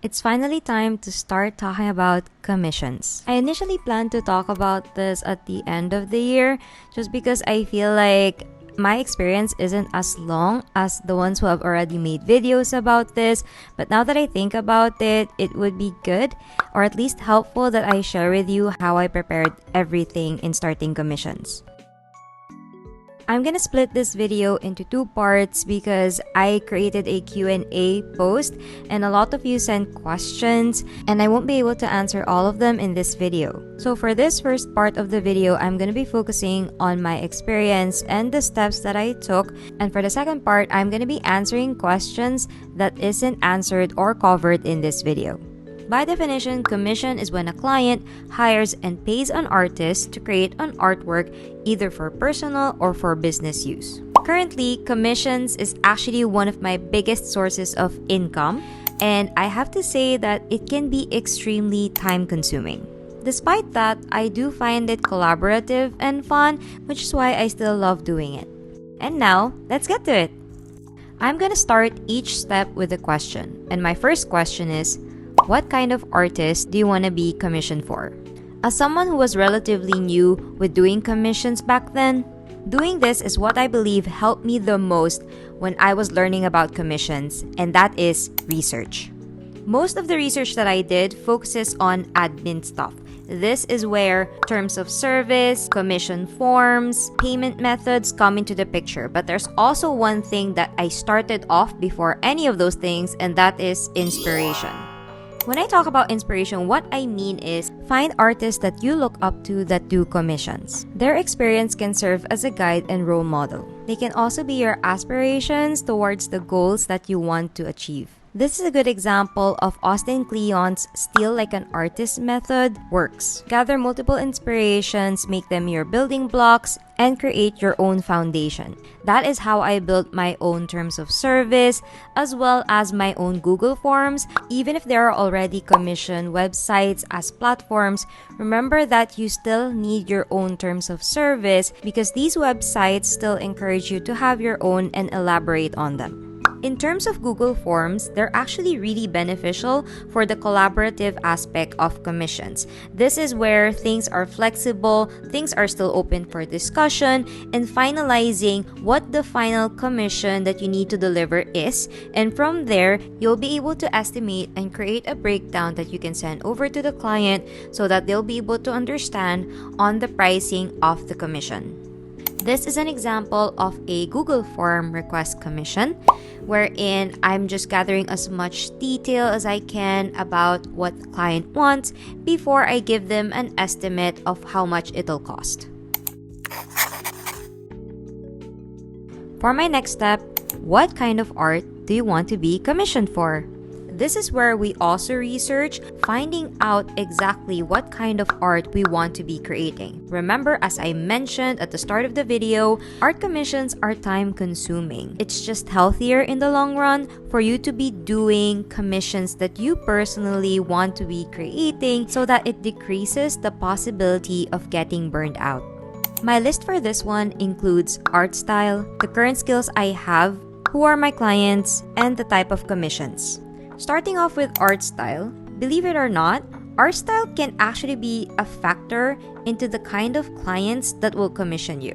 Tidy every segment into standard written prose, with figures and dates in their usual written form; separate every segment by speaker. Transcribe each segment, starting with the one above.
Speaker 1: It's finally time to start talking about commissions. I initially planned to talk about this at the end of the year just because I feel like my experience isn't as long as the ones who have already made videos about this, but now that I think about it, it would be good or at least helpful that I share with you how I prepared everything in starting commissions. I'm gonna split this video into two parts because I created a Q&A post and a lot of you sent questions and I won't be able to answer all of them in this video. So for this first part of the video, I'm gonna be focusing on my experience and the steps that I took, and for the second part, I'm gonna be answering questions that isn't answered or covered in this video. By definition, commission is when a client hires and pays an artist to create an artwork either for personal or for business use. Currently, commissions is actually one of my biggest sources of income, and I have to say that it can be extremely time-consuming. Despite that, I do find it collaborative and fun, which is why I still love doing it. And now, let's get to it! I'm gonna start each step with a question, and my first question is, what kind of artist do you want to be commissioned for? As someone who was relatively new with doing commissions back then, doing this is what I believe helped me the most when I was learning about commissions, and that is research. Most of the research that I did focuses on admin stuff. This is where terms of service, commission forms, payment methods come into the picture. But there's also one thing that I started off before any of those things, and that is inspiration. When I talk about inspiration, what I mean is find artists that you look up to that do commissions. Their experience can serve as a guide and role model. They can also be your aspirations towards the goals that you want to achieve. This is a good example of Austin Kleon's steal like an artist method works. Gather multiple inspirations, make them your building blocks, and create your own foundation. That is how I built my own terms of service, as well as my own Google Forms. Even if there are already commissioned websites as platforms, remember that you still need your own terms of service because these websites still encourage you to have your own and elaborate on them. In terms of Google Forms, they're actually really beneficial for the collaborative aspect of commissions. This is where things are flexible, things are still open for discussion, and finalizing what the final commission that you need to deliver is. And from there, you'll be able to estimate and create a breakdown that you can send over to the client so that they'll be able to understand on the pricing of the commission. This is an example of a Google Form request commission, wherein I'm just gathering as much detail as I can about what the client wants before I give them an estimate of how much it'll cost. For my next step, what kind of art do you want to be commissioned for? This is where we also research, finding out exactly what kind of art we want to be creating. Remember, as I mentioned at the start of the video, art commissions are time-consuming. It's just healthier in the long run for you to be doing commissions that you personally want to be creating so that it decreases the possibility of getting burned out. My list for this one includes art style, the current skills I have, who are my clients, and the type of commissions. Starting off with art style, believe it or not, art style can actually be a factor into the kind of clients that will commission you.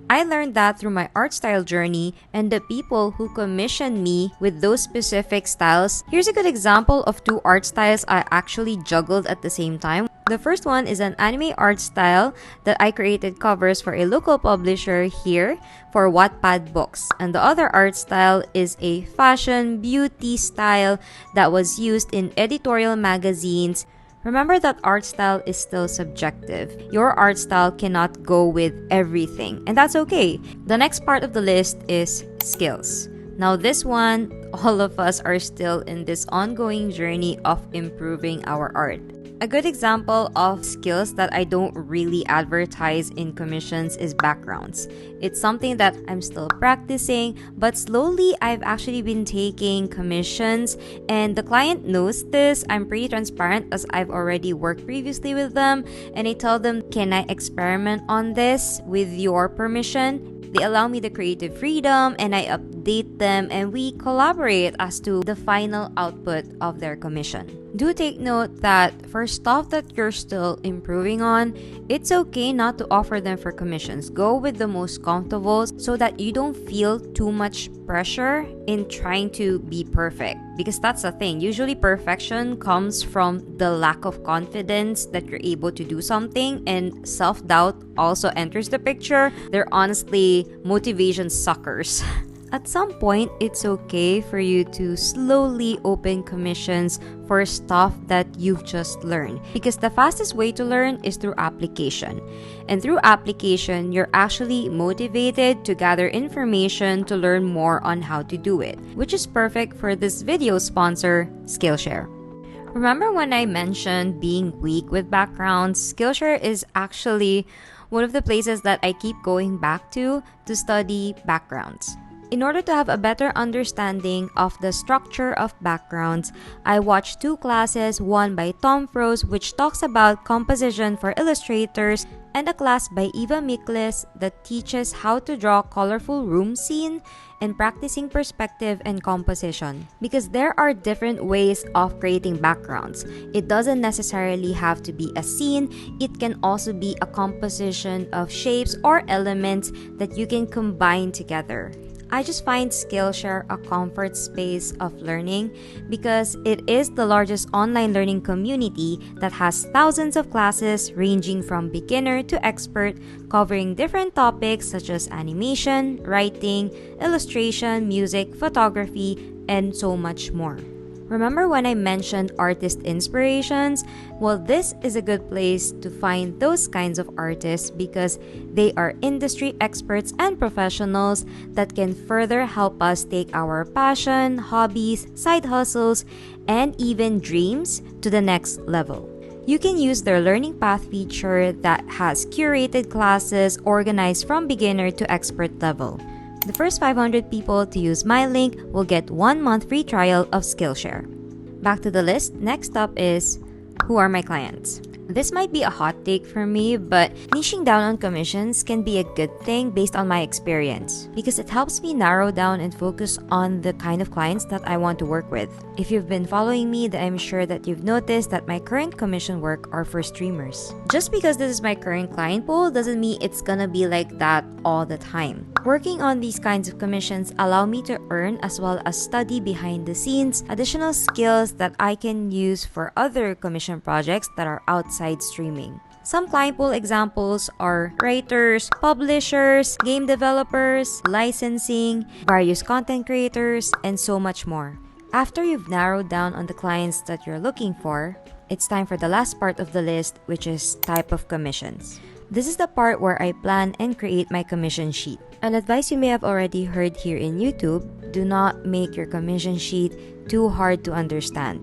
Speaker 1: I learned that through my art style journey and the people who commission me with those specific styles. Here's a good example of two art styles I actually juggled at the same time. The first one is an anime art style that I created covers for a local publisher here for Wattpad books. And the other art style is a fashion beauty style that was used in editorial magazines. Remember that art style is still subjective. Your art style cannot go with everything, and that's okay. The next part of the list is skills. Now this one, all of us are still in this ongoing journey of improving our art. A good example of skills that I don't really advertise in commissions is backgrounds. It's something that I'm still practicing, but slowly I've actually been taking commissions, and the client knows this. I'm pretty transparent as I've already worked previously with them, and I tell them, can I experiment on this with your permission? They allow me the creative freedom and I update them and we collaborate as to the final output of their commission. Do take note that for stuff that you're still improving on, it's okay not to offer them for commissions. Go with the most comfortable so that you don't feel too much pressure in trying to be perfect. Because that's the thing. Usually perfection comes from the lack of confidence that you're able to do something, and self-doubt also enters the picture. They're honestly motivation suckers. At some point, it's okay for you to slowly open commissions for stuff that you've just learned. Because the fastest way to learn is through application. And through application, you're actually motivated to gather information to learn more on how to do it. Which is perfect for this video sponsor, Skillshare. Remember when I mentioned being weak with backgrounds? Skillshare is actually one of the places that I keep going back to study backgrounds. In order to have a better understanding of the structure of backgrounds, I watched 2 classes, one by Tom Froese, which talks about composition for illustrators, and a class by Eva Miklis that teaches how to draw colorful room scene and practicing perspective and composition. Because there are different ways of creating backgrounds. It doesn't necessarily have to be a scene, it can also be a composition of shapes or elements that you can combine together. I just find Skillshare a comfort space of learning because it is the largest online learning community that has thousands of classes ranging from beginner to expert, covering different topics such as animation, writing, illustration, music, photography, and so much more. Remember when I mentioned artist inspirations? Well, this is a good place to find those kinds of artists because they are industry experts and professionals that can further help us take our passion, hobbies, side hustles, and even dreams to the next level. You can use their Learning Path feature that has curated classes organized from beginner to expert level. The first 500 people to use my link will get 1 month free trial of Skillshare. Back to the list, next up is who are my clients? This might be a hot take for me, but niching down on commissions can be a good thing based on my experience because it helps me narrow down and focus on the kind of clients that I want to work with. If you've been following me, then I'm sure that you've noticed that my current commission work are for streamers. Just because this is my current client pool doesn't mean it's gonna be like that all the time. Working on these kinds of commissions allow me to earn as well as study behind the scenes additional skills that I can use for other commission projects that are outside streaming. Some client pool examples are writers, publishers, game developers, licensing, various content creators, and so much more. After you've narrowed down on the clients that you're looking for, it's time for the last part of the list, which is type of commissions. This is the part where I plan and create my commission sheet. An advice you may have already heard here in YouTube, do not make your commission sheet too hard to understand.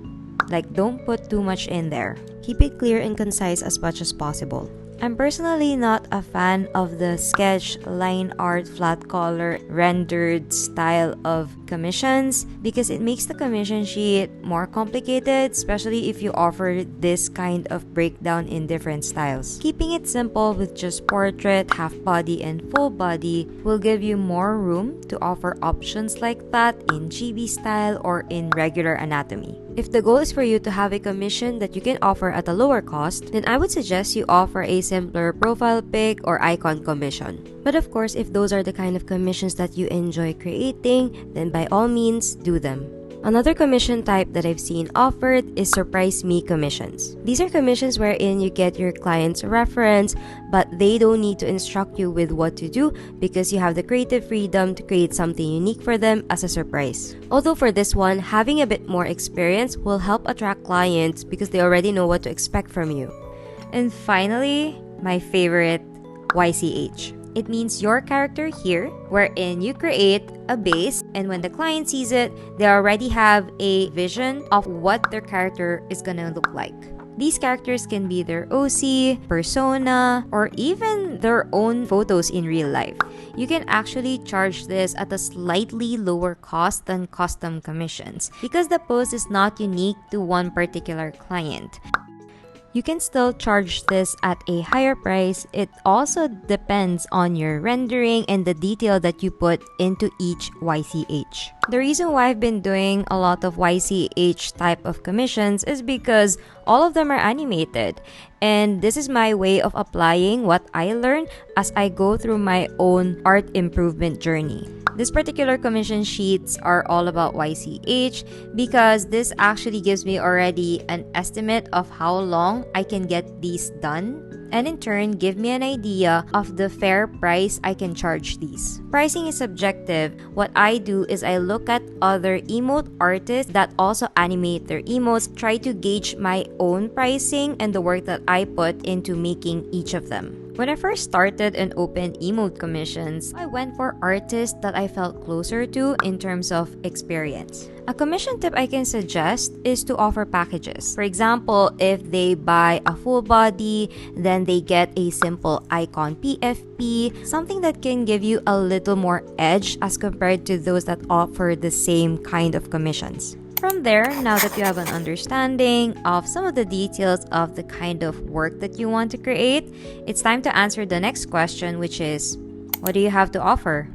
Speaker 1: Like, don't put too much in there. Keep it clear and concise as much as possible. I'm personally not a fan of the sketch, line art, flat color, rendered style of commissions because it makes the commission sheet more complicated, especially if you offer this kind of breakdown in different styles. Keeping it simple with just portrait, half body, and full body will give you more room to offer options like that in chibi style or in regular anatomy. If the goal is for you to have a commission that you can offer at a lower cost, then I would suggest you offer a simpler profile pic or icon commission. But of course, if those are the kind of commissions that you enjoy creating, then by all means, do them. Another commission type that I've seen offered is surprise me commissions. These are commissions wherein you get your client's reference, but they don't need to instruct you with what to do because you have the creative freedom to create something unique for them as a surprise. Although for this one, having a bit more experience will help attract clients because they already know what to expect from you. And finally, my favorite, YCH. It means your character here, wherein you create a base, and when the client sees it, they already have a vision of what their character is gonna look like. These characters can be their OC, persona, or even their own photos in real life. You can actually charge this at a slightly lower cost than custom commissions because the post is not unique to one particular client. you can still charge this at a higher price. It also depends on your rendering and the detail that you put into each YCH. The reason why I've been doing a lot of YCH type of commissions is because all of them are animated. And this is my way of applying what I learned as I go through my own art improvement journey. This particular commission sheets are all about YCH because this actually gives me already an estimate of how long I can get these done, and in turn give me an idea of the fair price I can charge these. Pricing is subjective. What I do is I look at other emote artists that also animate their emotes, try to gauge my own pricing and the work that I put into making each of them. When I first started and opened emote commissions, I went for artists that I felt closer to in terms of experience. A commission tip I can suggest is to offer packages. For example, if they buy a full body, then they get a simple icon PFP, something that can give you a little more edge as compared to those that offer the same kind of commissions. From there, now that you have an understanding of some of the details of the kind of work that you want to create, it's time to answer the next question, which is, what do you have to offer?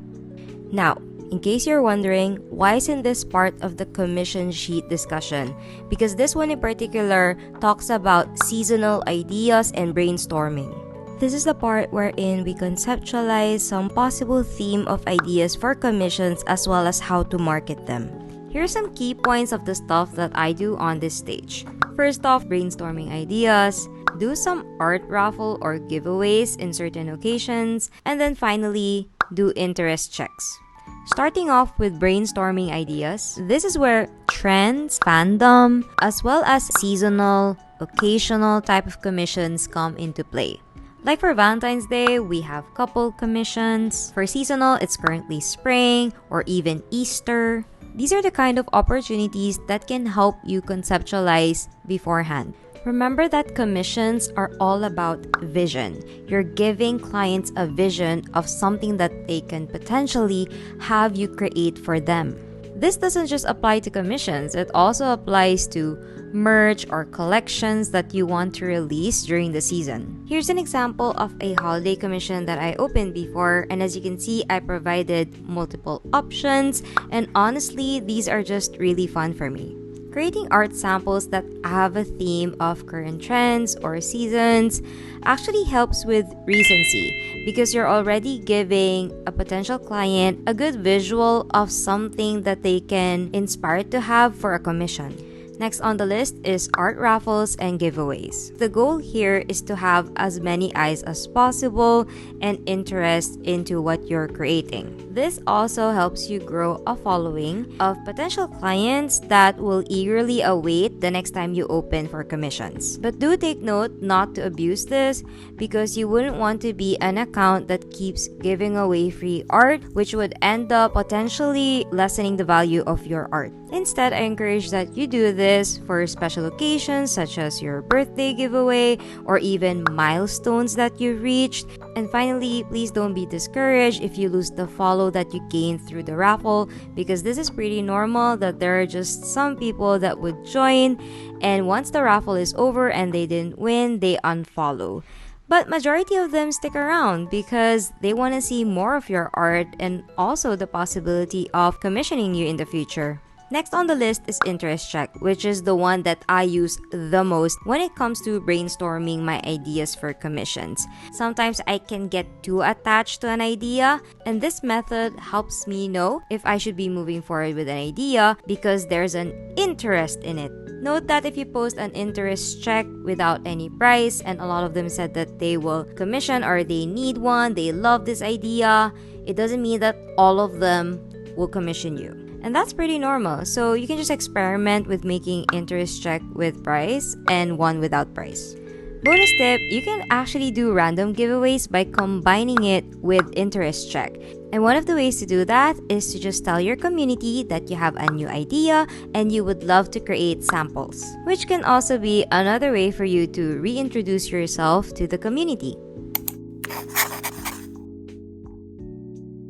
Speaker 1: Now, in case you're wondering, why isn't this part of the commission sheet discussion? Because this one in particular talks about seasonal ideas and brainstorming. This is the part wherein we conceptualize some possible theme of ideas for commissions as well as how to market them. Here are some key points of the stuff that I do on this stage. First off, brainstorming ideas, do some art raffle or giveaways in certain occasions, and then finally, do interest checks. Starting off with brainstorming ideas, this is where trends, fandom, as well as seasonal, occasional type of commissions come into play. Like for Valentine's Day, we have couple commissions. For seasonal, it's currently spring or even Easter. These are the kind of opportunities that can help you conceptualize beforehand. Remember that commissions are all about vision. You're giving clients a vision of something that they can potentially have you create for them. This doesn't just apply to commissions, it also applies to merch or collections that you want to release during the season. Here's an example of a holiday commission that I opened before, and as you can see, I provided multiple options, and honestly, these are just really fun for me. Creating art samples that have a theme of current trends or seasons actually helps with recency because you're already giving a potential client a good visual of something that they can inspire to have for a commission. Next on the list is art raffles and giveaways. The goal here is to have as many eyes as possible and interest into what you're creating. This also helps you grow a following of potential clients that will eagerly await the next time you open for commissions. But do take note not to abuse this because you wouldn't want to be an account that keeps giving away free art, which would end up potentially lessening the value of your art. Instead, I encourage that you do this for special occasions such as your birthday giveaway or even milestones that you've reached. And finally, please don't be discouraged if you lose the follow that you gained through the raffle because this is pretty normal that there are just some people that would join and once the raffle is over and they didn't win, they unfollow. But majority of them stick around because they want to see more of your art and also the possibility of commissioning you in the future. Next on the list is interest check, which is the one that I use the most when it comes to brainstorming my ideas for commissions. Sometimes I can get too attached to an idea, and this method helps me know if I should be moving forward with an idea because there's an interest in it. Note that if you post an interest check without any price, and a lot of them said that they will commission or they need one, they love this idea, it doesn't mean that all of them will commission you. And that's pretty normal. So you can just experiment with making interest check with price and one without price. Bonus tip, you can actually do random giveaways by combining it with interest check. And one of the ways to do that is to just tell your community that you have a new idea and you would love to create samples, which can also be another way for you to reintroduce yourself to the community.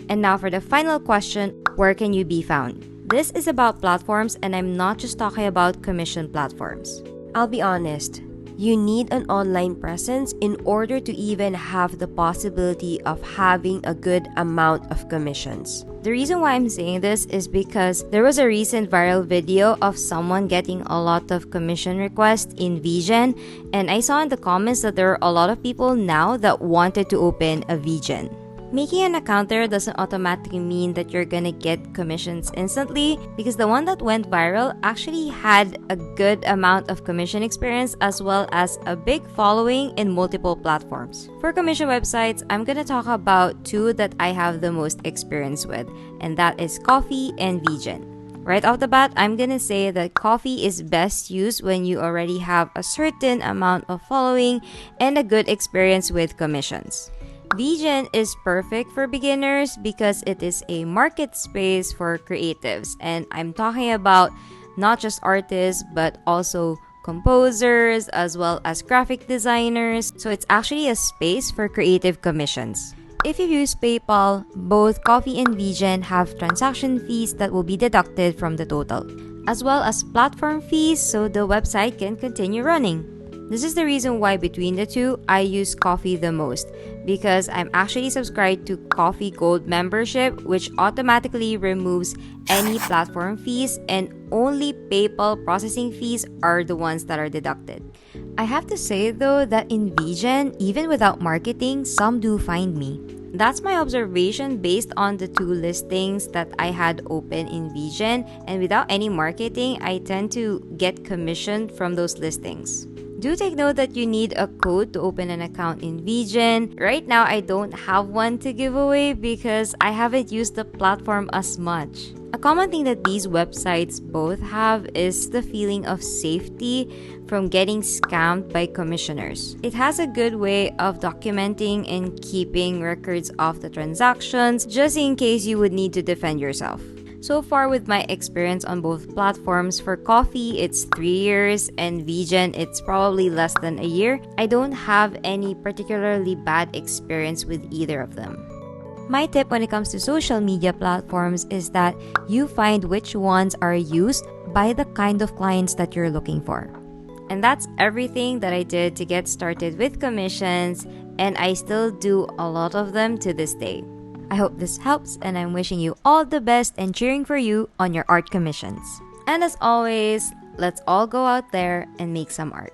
Speaker 1: And now for the final question, where can you be found? This is about platforms and I'm not just talking about commission platforms. I'll be honest,
Speaker 2: you need an online presence in order to even have the possibility of having a good amount of commissions.
Speaker 1: The reason why I'm saying this is because there was a recent viral video of someone getting a lot of commission requests in VGen, and I saw in the comments that there are a lot of people now that wanted to open a VGen. Making an account there doesn't automatically mean that you're gonna get commissions instantly, because the one that went viral actually had a good amount of commission experience as well as a big following in multiple platforms. For commission websites, I'm gonna talk about two that I have the most experience with, and that is Ko-fi and VGen. Right off the bat, I'm gonna say that Ko-fi is best used when you already have a certain amount of following and a good experience with commissions. VGen is perfect for beginners because it is a market space for creatives, and I'm talking about not just artists but also composers as well as graphic designers, so it's actually a space for creative commissions. If you use PayPal, both Ko-fi and VGen have transaction fees that will be deducted from the total, as well as platform fees so the website can continue running. This is the reason why between the two, I use Ko-fi the most, because I'm actually subscribed to Ko-fi Gold membership, which automatically removes any platform fees, and only PayPal processing fees are the ones that are deducted. I have to say though that in VGen, even without marketing, some do find me. That's my observation based on the two listings that I had open in VGen, and without any marketing, I tend to get commission from those listings. Do take note that you need a code to open an account in VGen. Right now, I don't have one to give away because I haven't used the platform as much. A common thing that these websites both have is the feeling of safety from getting scammed by commissioners. It has a good way of documenting and keeping records of the transactions just in case you would need to defend yourself. So far with my experience on both platforms, for Ko-fi it's 3 years and VGen it's probably less than a year, I don't have any particularly bad experience with either of them. My tip when it comes to social media platforms is that you find which ones are used by the kind of clients that you're looking for. And that's everything that I did to get started with commissions, and I still do a lot of them to this day. I hope this helps, and I'm wishing you all the best and cheering for you on your art commissions. And as always, let's all go out there and make some art.